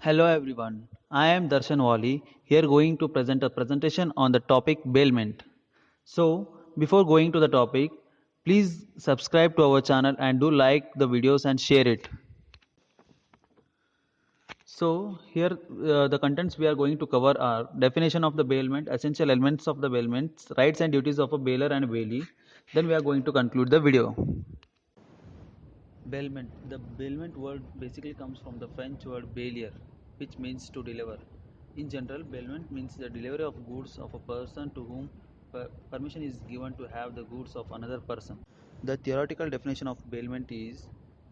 Hello everyone, I am Darshan Wali here going to present a presentation on the topic bailment. So, before going to the topic, please subscribe to our channel and do like the videos and share it. So, here the contents we are going to cover are definition of the bailment, essential elements of the bailment, rights and duties of a bailer and bailee. Then we are going to conclude the video. Bailment. The bailment word basically comes from the French word baillier, which means to deliver. In general, bailment means the delivery of goods of a person to whom permission is given to have the goods of another person. The theoretical definition of bailment is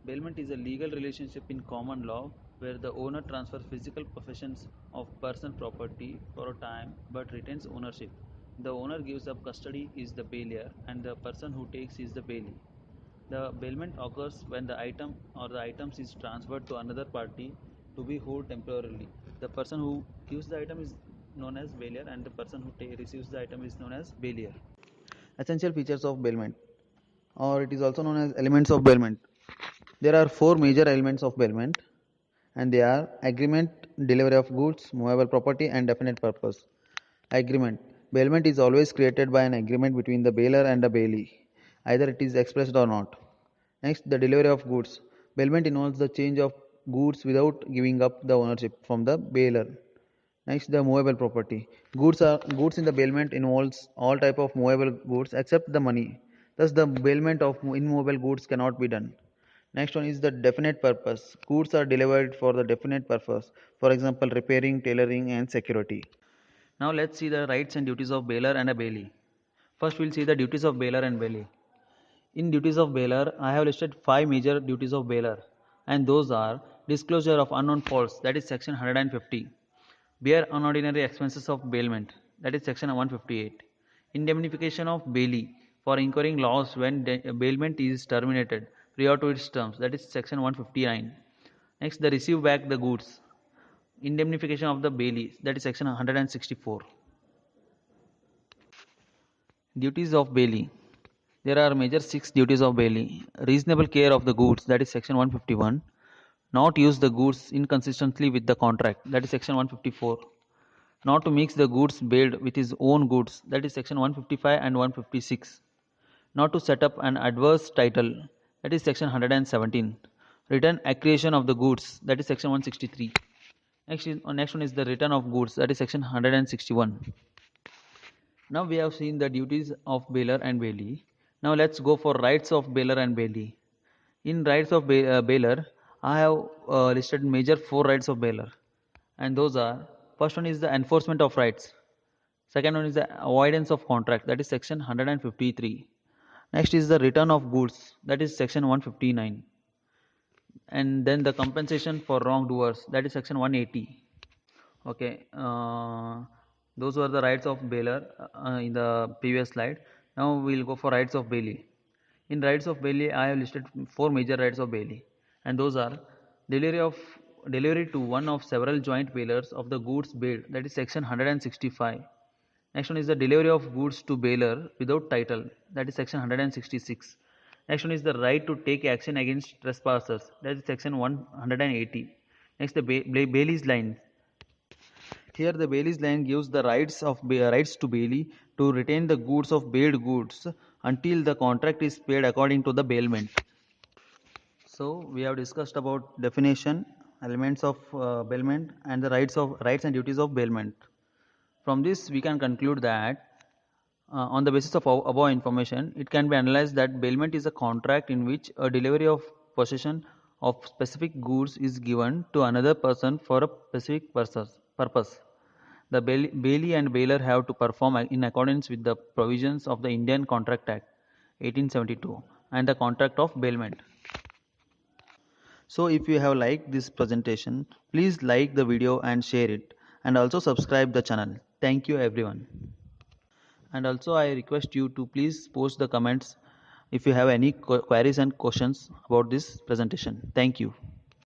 a legal relationship in common law where the owner transfers physical possessions of personal property for a time but retains ownership. The owner gives up custody is the bailier and the person who takes is the bailee. The bailment occurs when the item or the items is transferred to another party to be held temporarily. The person who gives the item is known as bailier and the person who receives the item is known as bailier. Essential features of bailment, or it is also known as elements of bailment. There are four major elements of bailment and they are agreement, delivery of goods, movable property and definite purpose. Agreement. Bailment is always created by an agreement between the bailer and the bailee. Either it is expressed or not. Next, the delivery of goods. Bailment involves the change of goods without giving up the ownership from the bailer. Next, the movable property. Goods in the bailment involves all type of movable goods except the money. Thus, the bailment of immovable goods cannot be done. Next one is the definite purpose. Goods are delivered for the definite purpose. For example, repairing, tailoring, and security. Now let's see the rights and duties of bailer and a bailee. First, we'll see the duties of bailer and bailee. In duties of bailer, I have listed 5 major duties of bailer, and those are disclosure of unknown faults, that is section 150, bear unordinary expenses of bailment, that is section 158, indemnification of bailee for incurring loss when bailment is terminated prior to its terms, that is section 159. Next, the receive back the goods, indemnification of the bailee, that is section 164. Duties of bailee. There are major 6 duties of bailee. Reasonable care of the goods, that is section 151. Not use the goods inconsistently with the contract, that is section 154. Not to mix the goods bailed with his own goods, that is section 155 and 156. Not to set up an adverse title, that is section 117. Return accretion of the goods, that is section 163. Next one is the return of goods, that is section 161. Now we have seen the duties of bailer and bailee. Now let's go for rights of bailer and bailee. In rights of bailer, I have listed major 4 rights of bailer, and those are: first one is the enforcement of rights. Second one is the avoidance of contract, that is section 153. Next is the return of goods, that is section 159. And then the compensation for wrongdoers, that is section 180. Okay, those were the rights of bailer in the previous slide. Now we will go for rights of bailee. In rights of bailee, I have listed 4 major rights of bailee, and those are delivery to one of several joint bailers of the goods bailed, that is section 165. Next one is the delivery of goods to bailer without title, that is section 166. Next one is the right to take action against trespassers, that is section 180. Next, the bailee's line. Here the bailee's line gives the rights to bailee to retain the goods of bailed goods until the contract is paid according to the bailment. So we have discussed about definition, elements of bailment, and the rights and duties of bailment. From this we can conclude that on the basis of above information, it can be analyzed that bailment is a contract in which a delivery of possession of specific goods is given to another person for a specific purpose. The bailee and bailer have to perform in accordance with the provisions of the Indian Contract Act 1872 and the contract of bailment. So if you have liked this presentation, please like the video and share it, and also subscribe the channel. Thank you everyone. And also I request you to please post the comments if you have any queries and questions about this presentation. Thank you.